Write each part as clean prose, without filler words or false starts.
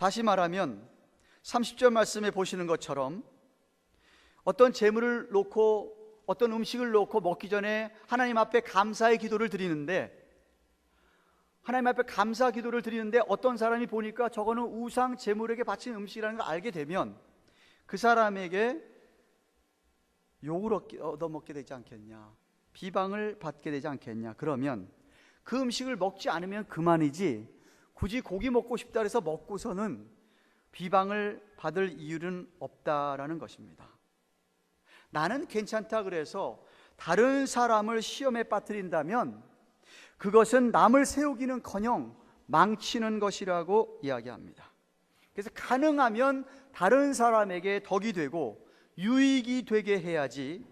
다시 말하면 30절 말씀에 보시는 것처럼 어떤 재물을 놓고 어떤 음식을 놓고 먹기 전에 하나님 앞에 감사의 기도를 드리는데, 하나님 앞에 감사 기도를 드리는데 어떤 사람이 보니까 저거는 우상 재물에게 바친 음식이라는 걸 알게 되면 그 사람에게 욕을 얻어먹게 되지 않겠냐, 비방을 받게 되지 않겠냐. 그러면 그 음식을 먹지 않으면 그만이지, 굳이 고기 먹고 싶다 해서 먹고서는 비방을 받을 이유는 없다라는 것입니다. 나는 괜찮다 그래서 다른 사람을 시험에 빠뜨린다면 그것은 남을 세우기는커녕 망치는 것이라고 이야기합니다. 그래서 가능하면 다른 사람에게 덕이 되고 유익이 되게 해야지,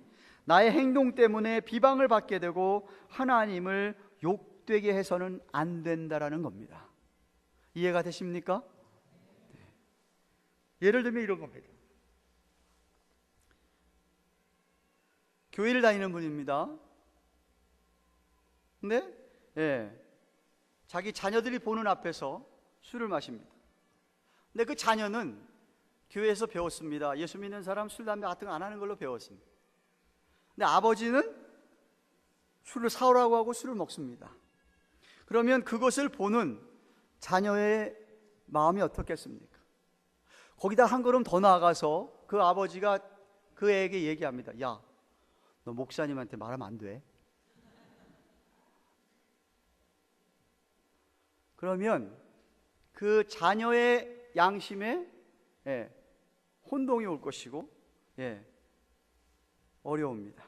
나의 행동 때문에 비방을 받게 되고 하나님을 욕되게 해서는 안 된다라는 겁니다. 이해가 되십니까? 예를 들면 이런 겁니다. 교회를 다니는 분입니다. 근데 자기 자녀들이 보는 앞에서 술을 마십니다. 근데 그 자녀는 교회에서 배웠습니다. 예수 믿는 사람 술, 담배 같은 거 안 하는 걸로 배웠습니다. 근데 아버지는 술을 사오라고 하고 술을 먹습니다. 그러면 그것을 보는 자녀의 마음이 어떻겠습니까? 거기다 한 걸음 더 나아가서 그 아버지가 그 애에게 얘기합니다. 야, 너 목사님한테 말하면 안 돼. 그러면 그 자녀의 양심에 혼동이 올 것이고 어려웁니다.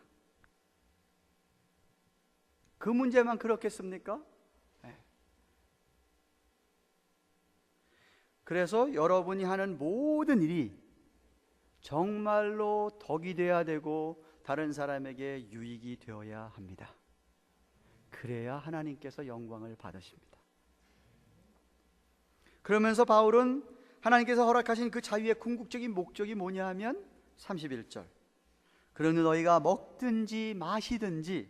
그 문제만 그렇겠습니까? 그래서 여러분이 하는 모든 일이 정말로 덕이 되어야 되고 다른 사람에게 유익이 되어야 합니다. 그래야 하나님께서 영광을 받으십니다. 그러면서 바울은 하나님께서 허락하신 그 자유의 궁극적인 목적이 뭐냐 하면 31절, 그러니 너희가 먹든지 마시든지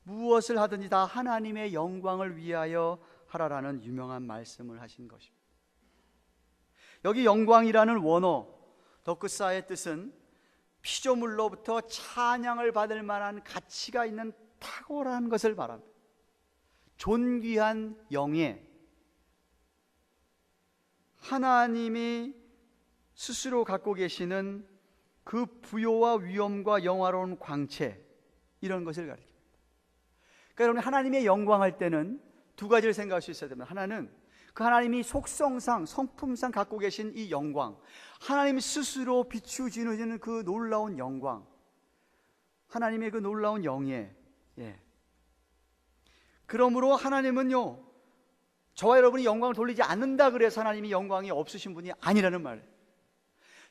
무엇을 하든지 다 하나님의 영광을 위하여 하라라는 유명한 말씀을 하신 것입니다. 여기 영광이라는 원어 덕크사의 뜻은 피조물로부터 찬양을 받을 만한 가치가 있는 탁월한 것을 말합니다. 존귀한 영예, 하나님이 스스로 갖고 계시는 그 부요와 위엄과 영화로운 광채, 이런 것을 가리킵니다. 그러니까 여러분, 하나님의 영광할 때는 두 가지를 생각할 수 있어야 됩니다. 하나는 그 하나님이 속성상 성품상 갖고 계신 이 영광, 하나님 스스로 비추지는 그 놀라운 영광, 하나님의 그 놀라운 영예. 그러므로 하나님은요, 저와 여러분이 영광을 돌리지 않는다 그래서 하나님이 영광이 없으신 분이 아니라는 말.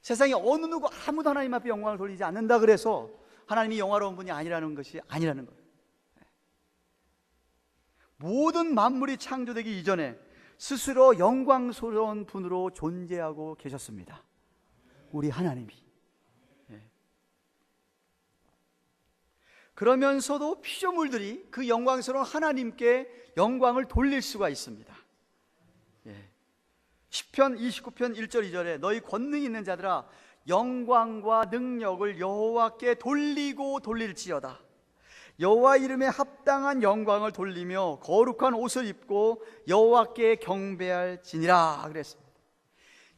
세상에 어느 누구 아무도 하나님 앞에 영광을 돌리지 않는다 그래서 하나님이 영화로운 분이 아니라는 것이 아니라는 거예요. 모든 만물이 창조되기 이전에 스스로 영광스러운 분으로 존재하고 계셨습니다. 우리 하나님이. 그러면서도 피조물들이 그 영광스러운 하나님께 영광을 돌릴 수가 있습니다. 시편 29편 1절 2절에 너희 권능 있는 자들아 영광과 능력을 여호와께 돌리고 돌릴지어다. 여호와 이름에 합당한 영광을 돌리며 거룩한 옷을 입고 여호와께 경배할지니라 그랬습니다.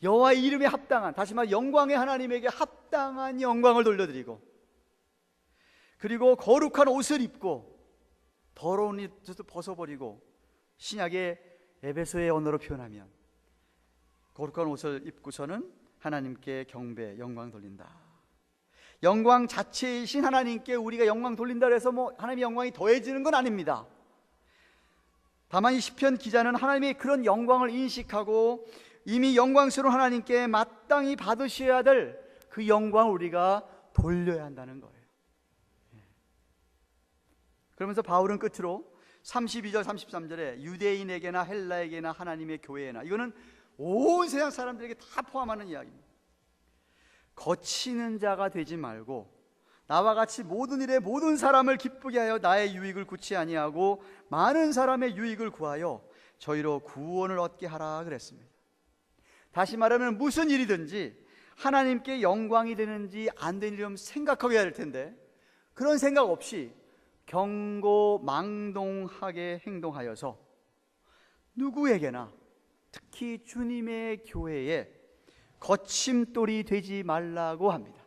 여호와 이름에 합당한, 다시 말해 영광의 하나님에게 합당한 영광을 돌려드리고, 그리고 거룩한 옷을 입고 더러운 옷을 벗어버리고, 신약의 에베소의 언어로 표현하면 거룩한 옷을 입고서는 하나님께 경배, 영광 돌린다. 영광 자체이신 하나님께 우리가 영광 돌린다 해서 하나님의 영광이 더해지는 건 아닙니다. 다만 이 시편 기자는 하나님의 그런 영광을 인식하고 이미 영광스러운 하나님께 마땅히 받으셔야 될 그 영광을 우리가 돌려야 한다는 거예요. 그러면서 바울은 끝으로 32절 33절에 유대인에게나 헬라에게나 하나님의 교회에나, 이거는 온 세상 사람들에게 다 포함하는 이야기입니다. 거치는 자가 되지 말고 나와 같이 모든 일에 모든 사람을 기쁘게 하여 나의 유익을 구치 아니하고 많은 사람의 유익을 구하여 저희로 구원을 얻게 하라 그랬습니다. 다시 말하면 무슨 일이든지 하나님께 영광이 되는지 안 되는지 좀 생각하게 할 텐데, 그런 생각 없이 경고망동하게 행동하여서 누구에게나, 특히 주님의 교회에 거침돌이 되지 말라고 합니다.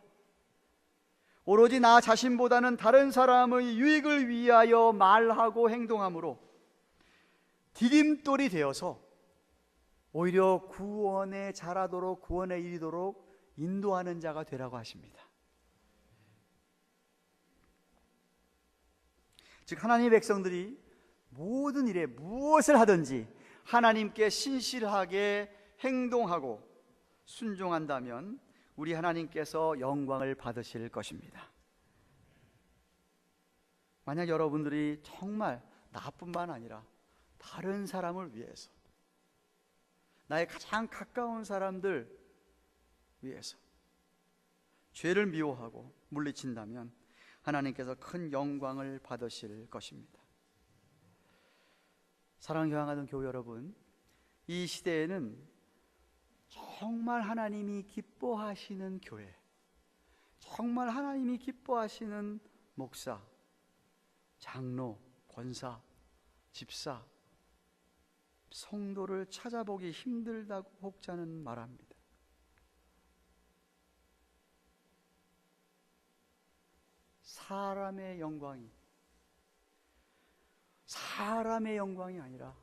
오로지 나 자신보다는 다른 사람의 유익을 위하여 말하고 행동함으로 디딤돌이 되어서 오히려 구원에 자라도록, 구원에 이르도록 인도하는 자가 되라고 하십니다. 즉 하나님의 백성들이 모든 일에 무엇을 하든지 하나님께 신실하게 행동하고 순종한다면 우리 하나님께서 영광을 받으실 것입니다. 만약 여러분들이 정말 나뿐만 아니라 다른 사람을 위해서, 나의 가장 가까운 사람들 위해서 죄를 미워하고 물리친다면 하나님께서 큰 영광을 받으실 것입니다. 사랑을 교양하는 교회 여러분, 이 시대에는 정말 하나님이 기뻐하시는 교회, 정말 하나님이 기뻐하시는 목사, 장로, 권사, 집사, 성도를 찾아보기 힘들다고 혹자는 말합니다. 사람의 영광이 아니라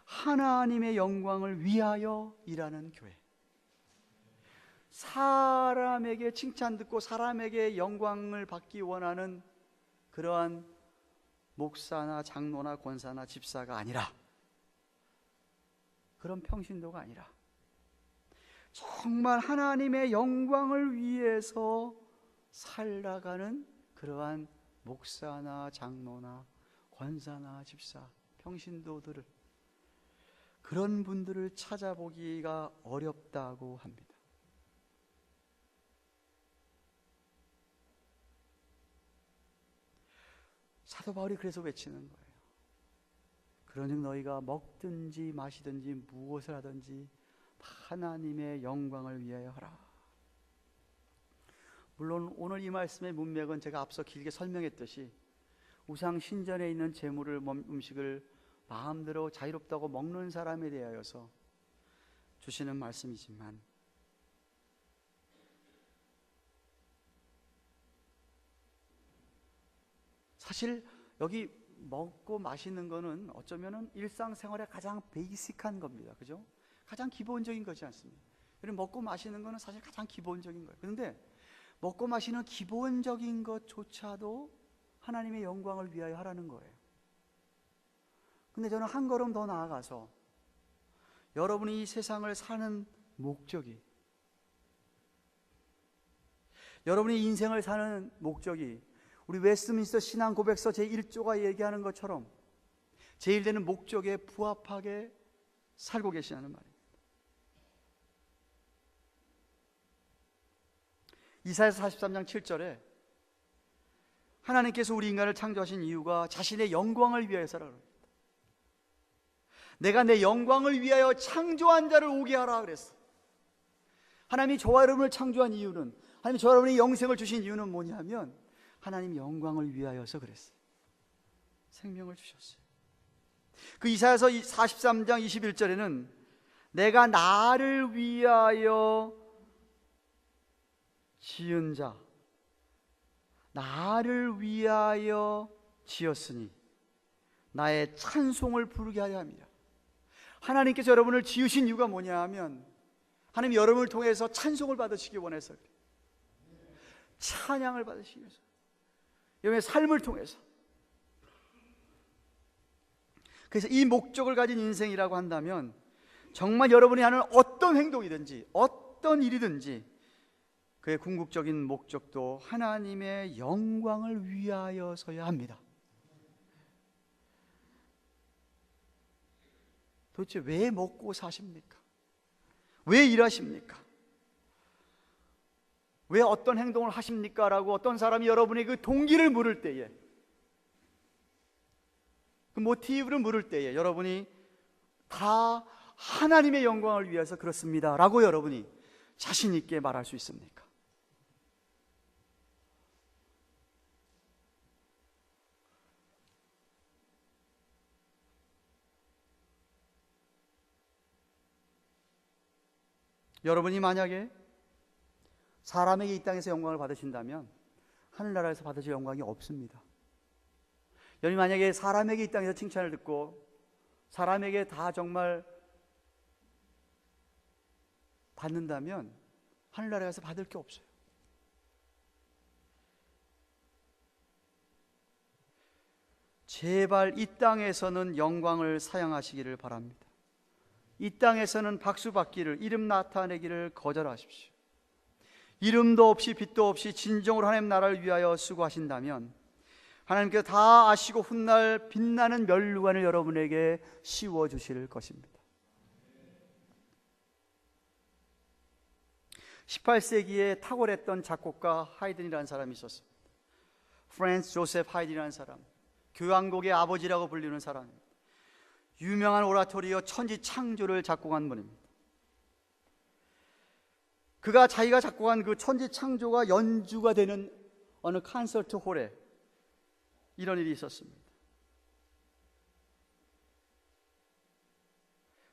하나님의 영광을 위하여 일하는 교회, 사람에게 칭찬 듣고 사람에게 영광을 받기 원하는 그러한 목사나 장로나 권사나 집사가 아니라, 그런 평신도가 아니라 정말 하나님의 영광을 위해서 살아가는 그러한 목사나 장로나 권사나 집사, 평신도들을, 그런 분들을 찾아보기가 어렵다고 합니다. 사도 바울이 그래서 외치는 거예요. 그러즉 너희가 먹든지 마시든지 무엇을 하든지 하나님의 영광을 위하여 하라. 물론 오늘 이 말씀의 문맥은 제가 앞서 길게 설명했듯이 우상 신전에 있는 재물을, 음식을 마음대로 자유롭다고 먹는 사람에 대하여서 주시는 말씀이지만, 사실 여기 먹고 마시는 거는 어쩌면은 일상생활의 가장 베이직한 겁니다. 그죠? 가장 기본적인 거지 않습니까? 그리고 먹고 마시는 거는 사실 가장 기본적인 거예요. 그런데 먹고 마시는 기본적인 것조차도 하나님의 영광을 위하여 하라는 거예요. 근데 저는 한 걸음 더 나아가서 여러분이 이 세상을 사는 목적이, 여러분이 인생을 사는 목적이 우리 웨스트민스터 신앙 고백서 제1조가 얘기하는 것처럼 제1되는 목적에 부합하게 살고 계시다는 말입니다. 이사야서 43장 7절에 하나님께서 우리 인간을 창조하신 이유가 자신의 영광을 위하여서라고 합니다. 내가 내 영광을 위하여 창조한 자를 오게 하라 그랬어. 하나님이 저와 여러분을 창조한 이유는, 하나님이 저와 여러분이 영생을 주신 이유는 뭐냐면 하나님 영광을 위하여서 그랬어요. 생명을 주셨어요. 그 이사야서 43장 21절에는 내가 나를 위하여 지은 자, 나를 위하여 지었으니 나의 찬송을 부르게 하려 합니다. 하나님께서 여러분을 지으신 이유가 뭐냐 하면 하나님 여러분을 통해서 찬송을 받으시기 원해서 그래요. 찬양을 받으시기 위해서, 여러분의 삶을 통해서. 그래서 이 목적을 가진 인생이라고 한다면 정말 여러분이 하는 어떤 행동이든지 어떤 일이든지 그의 궁극적인 목적도 하나님의 영광을 위하여서야 합니다. 도대체 왜 먹고 사십니까? 왜 일하십니까? 왜 어떤 행동을 하십니까? 라고 어떤 사람이 여러분의 그 동기를 물을 때에, 그 모티브를 물을 때에 여러분이 다 하나님의 영광을 위해서 그렇습니다 라고 여러분이 자신 있게 말할 수 있습니까? 여러분이 만약에 사람에게 이 땅에서 영광을 받으신다면 하늘나라에서 받으실 영광이 없습니다. 여러분이 만약에 사람에게 이 땅에서 칭찬을 듣고 사람에게 다 정말 받는다면 하늘나라에서 받을 게 없어요. 제발 이 땅에서는 영광을 사양하시기를 바랍니다. 이 땅에서는 박수 받기를, 이름 나타내기를 거절하십시오. 이름도 없이 빛도 없이 진정으로 하나님 나라를 위하여 수고하신다면 하나님께서 다 아시고 훗날 빛나는 면류관을 여러분에게 씌워주실 것입니다. 18세기에 탁월했던 작곡가 하이든이라는 사람이 있었습니다. 프란츠 조셉 하이든이라는 사람, 교향곡의 아버지라고 불리는 사람입니다. 유명한 오라토리오 천지창조를 작곡한 분입니다. 그가 자기가 작곡한 그 천지창조가 연주가 되는 어느 콘서트 홀에 이런 일이 있었습니다.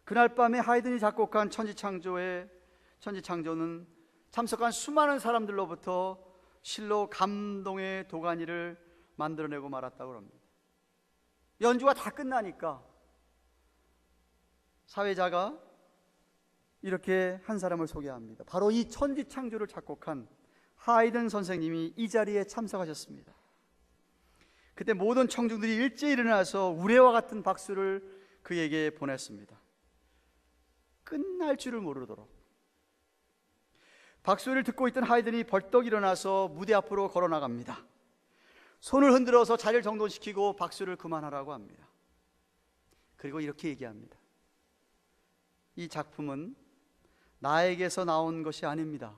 그날 밤에 하이든이 작곡한 천지창조는 참석한 수많은 사람들로부터 실로 감동의 도가니를 만들어내고 말았다고 합니다. 연주가 다 끝나니까 사회자가 이렇게 한 사람을 소개합니다. 바로 이 천지창조를 작곡한 하이든 선생님이 이 자리에 참석하셨습니다. 그때 모든 청중들이 일제히 일어나서 우레와 같은 박수를 그에게 보냈습니다. 끝날 줄을 모르도록. 박수를 듣고 있던 하이든이 벌떡 일어나서 무대 앞으로 걸어나갑니다. 손을 흔들어서 자리를 정돈시키고 박수를 그만하라고 합니다. 그리고 이렇게 얘기합니다. 이 작품은 나에게서 나온 것이 아닙니다.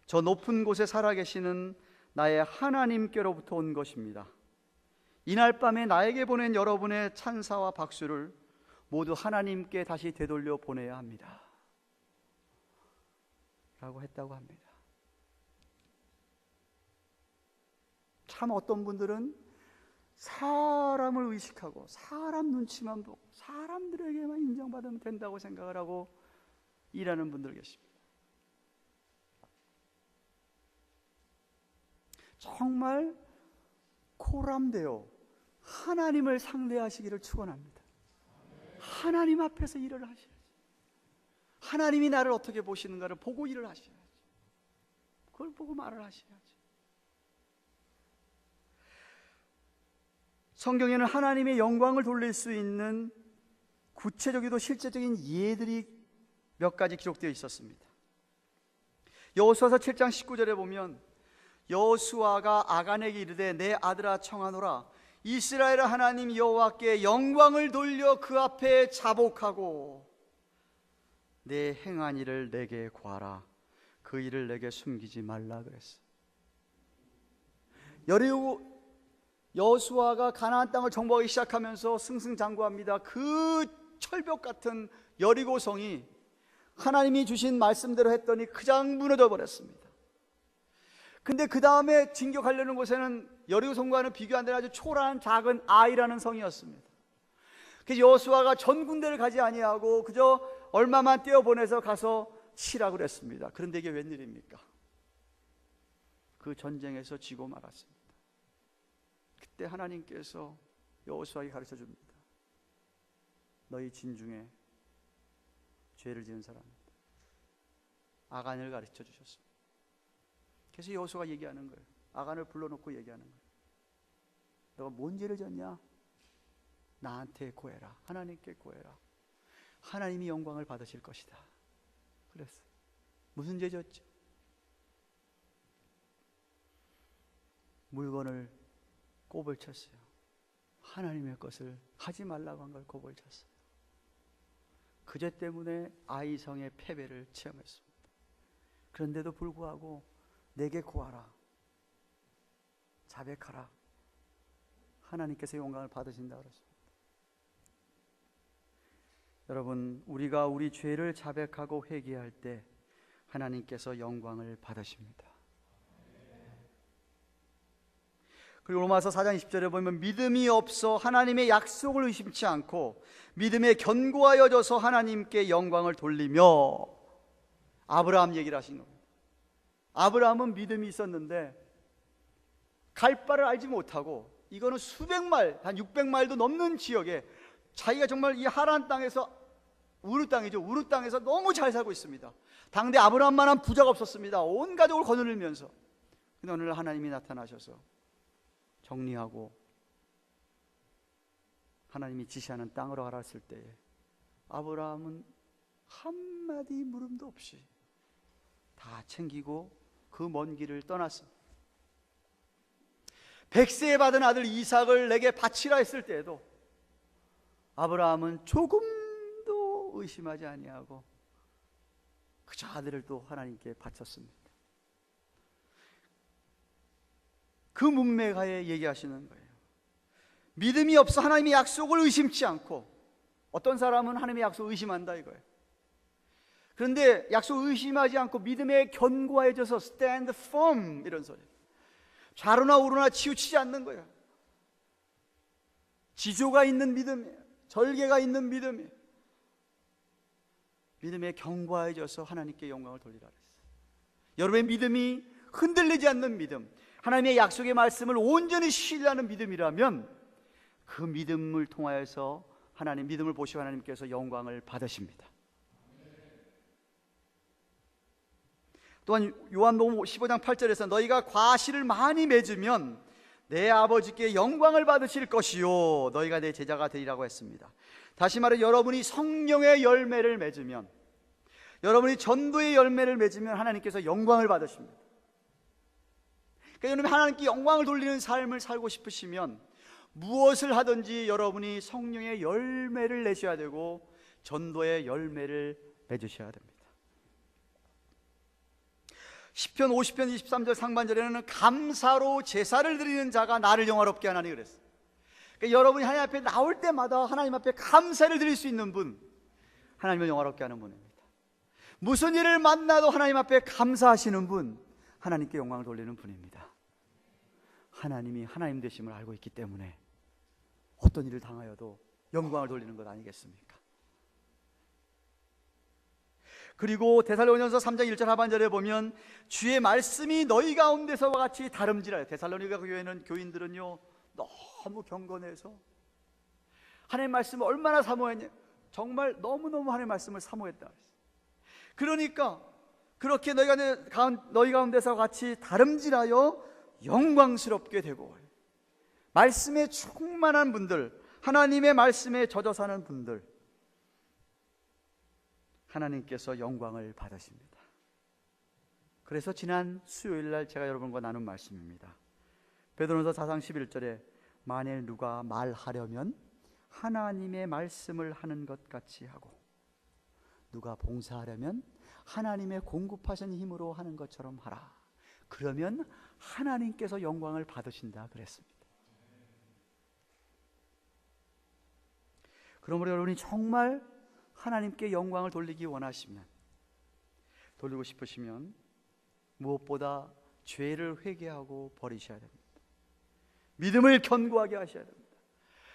저 높은 곳에 살아계시는 나의 하나님께로부터 온 것입니다. 이날 밤에 나에게 보낸 여러분의 찬사와 박수를 모두 하나님께 다시 되돌려 보내야 합니다 라고 했다고 합니다. 참 어떤 분들은 사람을 의식하고 사람 눈치만 보고 사람들에게만 인정받으면 된다고 생각을 하고 일하는 분들 계십니다. 정말 코람되어 하나님을 상대하시기를 축원합니다. 하나님 앞에서 일을 하셔야지. 하나님이 나를 어떻게 보시는가를 보고 일을 하셔야지. 그걸 보고 말을 하셔야지. 성경에는 하나님의 영광을 돌릴 수 있는 구체적이고 실제적인 예들이 몇 가지 기록되어 있었습니다. 여호수아서 7장 19절에 보면 여호수아가 아간에게 이르되 내 아들아 청하노라 이스라엘 하나님 여호와께 영광을 돌려 그 앞에 자복하고 내 행한 일을 내게 구하라 그 일을 내게 숨기지 말라 그랬어. 여호수아가 가나안 땅을 정복하기 시작하면서 승승장구합니다. 그 철벽 같은 여리고성이 하나님이 주신 말씀대로 했더니 그냥 무너져 버렸습니다. 근데 그 다음에 진격하려는 곳에는 여리고성과는 비교 안 되는 아주 초라한 작은 아이라는 성이었습니다. 그래서 여호수아가 전 군대를 가지 아니하고 그저 얼마만 떼어보내서 가서 치라고 그랬습니다. 그런데 이게 웬일입니까? 그 전쟁에서 지고 말았습니다. 그때 하나님께서 여호수아에게 가르쳐 줍니다. 너희 진중에 죄를 지은 사람입니다. 아간을 가르쳐 주셨습니다. 그래서 여호수아가 얘기하는 거예요. 아간을 불러놓고 얘기하는 거예요. 너가 뭔 죄를 졌냐? 나한테 고해라. 하나님께 고해라. 하나님이 영광을 받으실 것이다. 그랬어요. 무슨 죄 졌죠? 물건을 꼽을 쳤어요. 하나님의 것을 하지 말라고 한 걸 꼽을 쳤어요. 그 죄 때문에 아이성의 패배를 체험했습니다. 그런데도 불구하고 내게 구하라, 자백하라. 하나님께서 영광을 받으신다 그랬습니다. 여러분, 우리가 우리 죄를 자백하고 회개할 때 하나님께서 영광을 받으십니다. 그리고 로마서 4장 20절에 보면 믿음이 없어 하나님의 약속을 의심치 않고 믿음에 견고하여져서 하나님께 영광을 돌리며, 아브라함 얘기를 하신 겁니다. 아브라함은 믿음이 있었는데 갈 바를 알지 못하고, 이거는 수백 마일, 한 600마일도 넘는 지역에 자기가 정말 이 하란 땅에서, 우르 땅이죠, 우르 땅에서 너무 잘 살고 있습니다. 당대 아브라함만한 부자가 없었습니다. 온 가족을 거느리면서. 근데 어느 날 하나님이 나타나셔서 정리하고 하나님이 지시하는 땅으로 알았을 때에 아브라함은 한마디 물음도 없이 다 챙기고 그 먼 길을 떠났습니다. 100세에 받은 아들 이삭을 내게 바치라 했을 때에도 아브라함은 조금도 의심하지 아니하고 그저 아들을 또 하나님께 바쳤습니다. 그 문맥하에 얘기하시는 거예요. 믿음이 없어 하나님의 약속을 의심치 않고, 어떤 사람은 하나님의 약속을 의심한다 이거예요. 그런데 약속을 의심하지 않고 믿음에 견고해져서 stand firm, 이런 소리. 좌로나 우로나 치우치지 않는 거예요. 지조가 있는 믿음이에요. 절개가 있는 믿음이에요. 믿음에 견고해져서 하나님께 영광을 돌리라 그랬어요. 여러분의 믿음이 흔들리지 않는 믿음, 하나님의 약속의 말씀을 온전히 신뢰하는 믿음이라면 그 믿음을 통하여서 하나님, 믿음을 보시고 하나님께서 영광을 받으십니다. 또한 요한복음 15장 8절에서 너희가 과실을 많이 맺으면 내 아버지께 영광을 받으실 것이요 너희가 내 제자가 되리라고 했습니다. 다시 말해, 여러분이 성령의 열매를 맺으면, 여러분이 전도의 열매를 맺으면 하나님께서 영광을 받으십니다. 그러니까 여러분이 하나님께 영광을 돌리는 삶을 살고 싶으시면 무엇을 하든지 여러분이 성령의 열매를 내셔야 되고 전도의 열매를 맺으셔야 됩니다. 시편 50편 23절 상반절에는 감사로 제사를 드리는 자가 나를 영화롭게 하나니 그랬어요. 그러니까 여러분이 하나님 앞에 나올 때마다 하나님 앞에 감사를 드릴 수 있는 분, 하나님을 영화롭게 하는 분입니다. 무슨 일을 만나도 하나님 앞에 감사하시는 분, 하나님께 영광을 돌리는 분입니다. 하나님이 하나님 되심을 알고 있기 때문에 어떤 일을 당하여도 영광을 돌리는 것 아니겠습니까? 그리고 데살로니가서 3장 1절 하반절에 보면 주의 말씀이 너희 가운데서와 같이 다름질하여, 데살로니가 교회는 교인들은요 너무 경건해서 하나님의 말씀을 얼마나 사모했냐, 정말 너무너무 하나님의 말씀을 사모했다. 그러니까 그렇게 너희 가운데서 같이 다름질하여 영광스럽게 되고, 말씀에 충만한 분들, 하나님의 말씀에 젖어 사는 분들, 하나님께서 영광을 받으십니다. 그래서 지난 수요일날 제가 여러분과 나눈 말씀입니다. 베드로전서 4장 11절에 만일 누가 말하려면 하나님의 말씀을 하는 것 같이 하고, 누가 봉사하려면 하나님의 공급하신 힘으로 하는 것처럼 하라. 그러면 하나님께서 영광을 받으신다 그랬습니다. 그러므로 여러분이 정말 하나님께 영광을 돌리기 원하시면, 돌리고 싶으시면 무엇보다 죄를 회개하고 버리셔야 됩니다. 믿음을 견고하게 하셔야 됩니다.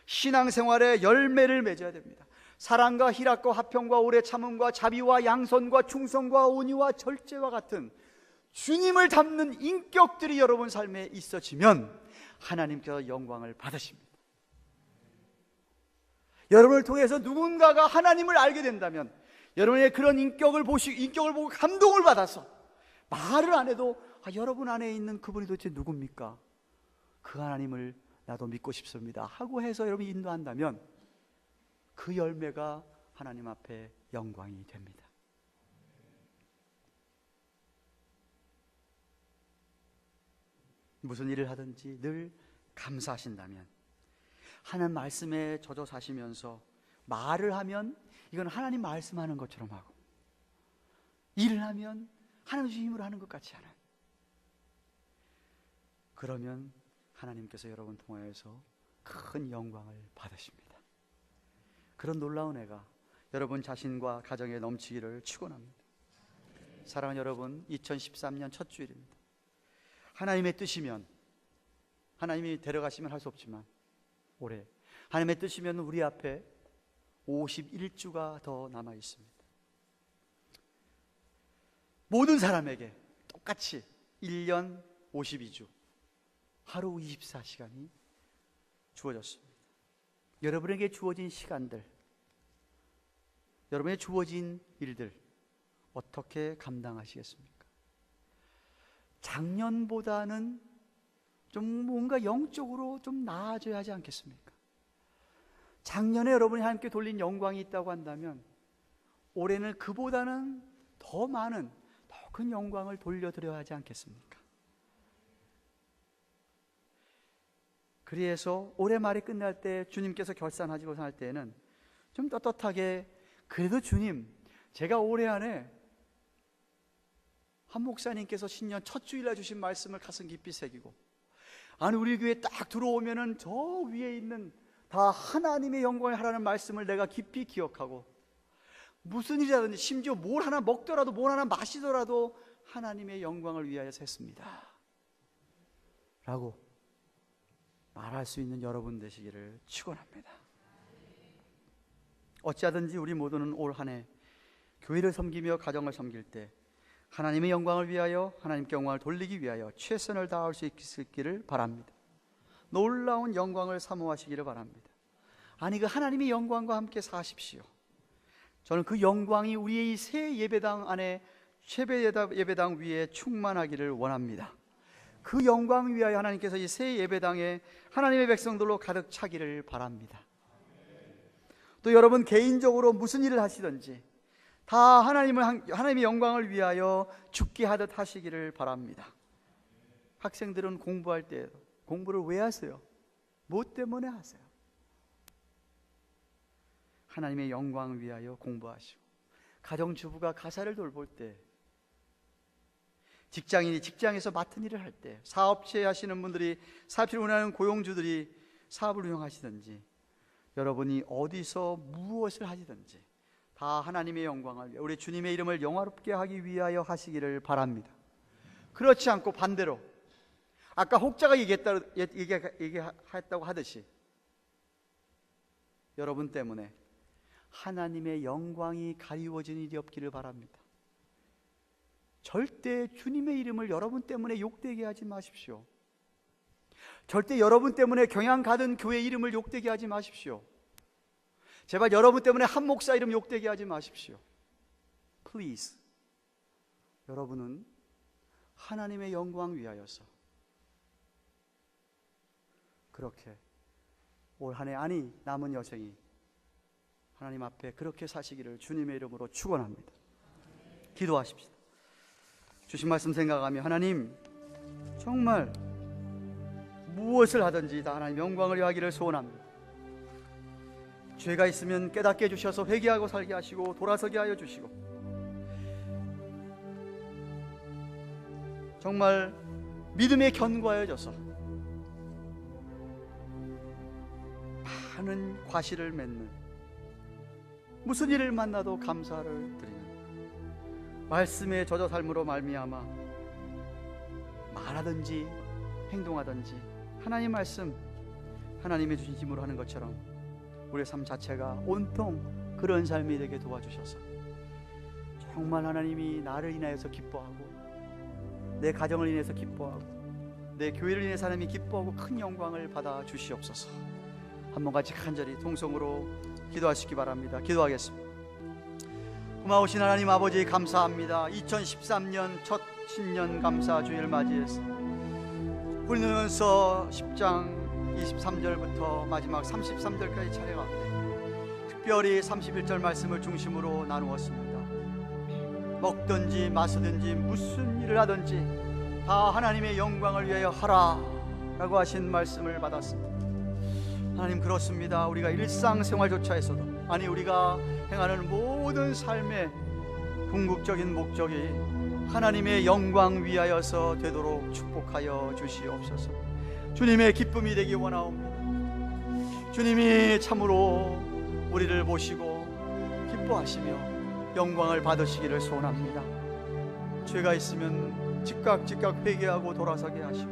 신앙생활에 열매를 맺어야 됩니다. 사랑과 희락과 화평과 오래 참음과 자비와 양선과 충성과 온유와 절제와 같은 주님을 닮는 인격들이 여러분 삶에 있어지면 하나님께서 영광을 받으십니다. 여러분을 통해서 누군가가 하나님을 알게 된다면 여러분의 그런 인격을 보고 감동을 받아서 말을 안 해도 여러분 안에 있는 그분이 도대체 누굽니까? 그 하나님을 나도 믿고 싶습니다 하고 해서 여러분이 인도한다면 그 열매가 하나님 앞에 영광이 됩니다. 무슨 일을 하든지 늘 감사하신다면, 하나님 말씀에 젖어 사시면서 말을 하면 이건 하나님 말씀하는 것처럼 하고, 일을 하면 하나님 주신 힘으로 하는 것 같이 하는, 그러면 하나님께서 여러분 통하여서 큰 영광을 받으십니다. 그런 놀라운 애가 여러분 자신과 가정에 넘치기를 축원합니다. 사랑하는 여러분, 2013년 첫 주일입니다. 하나님의 뜻이면, 하나님이 데려가시면 할 수 없지만 올해 하나님의 뜻이면 우리 앞에 51주가 더 남아 있습니다. 모든 사람에게 똑같이 1년 52주, 하루 24시간이 주어졌습니다. 여러분에게 주어진 시간들, 여러분에게 주어진 일들 어떻게 감당하시겠습니까? 작년보다는 좀 뭔가 영적으로 좀 나아져야 하지 않겠습니까? 작년에 여러분이 하나님께 돌린 영광이 있다고 한다면 올해는 그보다는 더 많은, 더 큰 영광을 돌려드려야 하지 않겠습니까? 그래서 올해 말이 끝날 때 주님께서 결산하시고 할 때에는 좀 떳떳하게, 그래도 주님, 제가 올해 안에 한 목사님께서 신년 첫 주일날 주신 말씀을 가슴 깊이 새기고, 아니 우리 교회에 딱 들어오면은 저 위에 있는 다 하나님의 영광을 하라는 말씀을 내가 깊이 기억하고, 무슨 일이라든지 심지어 뭘 하나 먹더라도 뭘 하나 마시더라도 하나님의 영광을 위하여서 했습니다 라고 말할 수 있는 여러분 되시기를 축원합니다. 어찌하든지 우리 모두는 올 한 해 교회를 섬기며 가정을 섬길 때 하나님의 영광을 위하여, 하나님께 영광을 돌리기 위하여 최선을 다할 수 있기를 바랍니다. 놀라운 영광을 사모하시기를 바랍니다. 아니, 그 하나님의 영광과 함께 사십시오. 저는 그 영광이 우리의 이 새 예배당 안에, 최배 예배당 위에 충만하기를 원합니다. 그 영광 위하여 하나님께서 이 새 예배당에 하나님의 백성들로 가득 차기를 바랍니다. 또 여러분 개인적으로 무슨 일을 하시든지 다 하나님의 영광을 위하여 죽게 하듯 하시기를 바랍니다. 학생들은 공부할 때 공부를 왜 하세요? 뭐 때문에 하세요? 하나님의 영광을 위하여 공부하시고, 가정주부가 가사를 돌볼 때, 직장인이 직장에서 맡은 일을 할 때, 사업체 하시는 분들이, 사업체를 운영하는 고용주들이 사업을 운영하시든지, 여러분이 어디서 무엇을 하시든지 다 하나님의 영광을 위해, 우리 주님의 이름을 영화롭게 하기 위하여 하시기를 바랍니다. 그렇지 않고 반대로 아까 혹자가 얘기했다고 하듯이 여러분 때문에 하나님의 영광이 가리워진 일이 없기를 바랍니다. 절대 주님의 이름을 여러분 때문에 욕되게 하지 마십시오. 절대 여러분 때문에 경양 가든 교회 이름을 욕되게 하지 마십시오. 제발 여러분 때문에 한 목사 이름 욕되게 하지 마십시오. Please. 여러분은 하나님의 영광 위하여서 그렇게 올 한 해, 아니 남은 여생이 하나님 앞에 그렇게 사시기를 주님의 이름으로 축원합니다. 기도하십시다. 주신 말씀 생각하며, 하나님 정말 무엇을 하든지 다 하나님 영광을 위하기를 소원합니다. 죄가 있으면 깨닫게 해주셔서 회개하고 살게 하시고 돌아서게 하여 주시고, 정말 믿음에 견고하여져서 많은 과실을 맺는, 무슨 일을 만나도 감사를 드리는 말씀의 저저 삶으로 말미암아 말하든지 행동하든지 하나님 말씀, 하나님의 주신 힘으로 하는 것처럼 우리의 삶 자체가 온통 그런 삶이 되게 도와주셔서 정말 하나님이 나를 인하여서 기뻐하고, 내 가정을 인해서 기뻐하고, 내 교회를 인해서 하나님이 기뻐하고 큰 영광을 받아 주시옵소서. 한번 같이 간절히 통성으로 기도하시기 바랍니다. 기도하겠습니다. 고마우신 하나님 아버지, 감사합니다. 2013년 첫 신년 감사 주일 맞이해서 고린도전서 10장 23절부터 마지막 33절까지 차례가운데 특별히 31절 말씀을 중심으로 나누었습니다. 먹든지 마시든지 무슨 일을 하든지 다 하나님의 영광을 위하여 하라 라고 하신 말씀을 받았습니다. 하나님, 그렇습니다. 우리가 일상생활조차 해서도, 아니 우리가 행하는 모든 삶의 궁극적인 목적이 하나님의 영광 위하여서 되도록 축복하여 주시옵소서. 주님의 기쁨이 되기 원하옵니다. 주님이 참으로 우리를 보시고 기뻐하시며 영광을 받으시기를 소원합니다. 죄가 있으면 즉각 회개하고 돌아서게 하시고,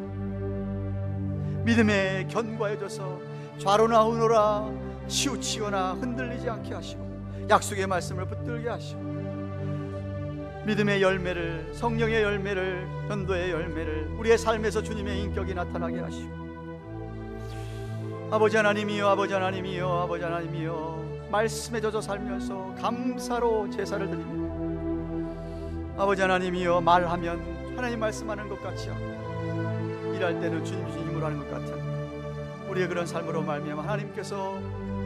믿음에 견고해져서 좌로나 우노라 치우치거나 흔들리지 않게 하시고, 약속의 말씀을 붙들게 하시고, 믿음의 열매를, 성령의 열매를, 전도의 열매를 우리의 삶에서 주님의 인격이 나타나게 하시고, 아버지 하나님이여, 아버지 하나님이여, 아버지 하나님이여, 말씀에 젖어 살면서 감사로 제사를 드리며, 아버지 하나님이여, 말하면 하나님 말씀하는 것 같이 하고, 일할 때는 주님으로 하는 것 같은 우리의 그런 삶으로 말미암아 하나님께서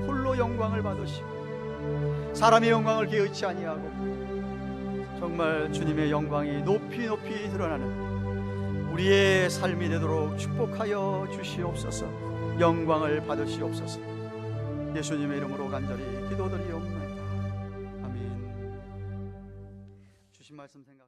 홀로 영광을 받으시고 사람의 영광을 개의치 아니하고 정말 주님의 영광이 높이 드러나는 우리의 삶이 되도록 축복하여 주시옵소서. 영광을 받으시옵소서. 예수님의 이름으로 간절히 기도드리옵나이다. 아멘. 주신 말씀 생각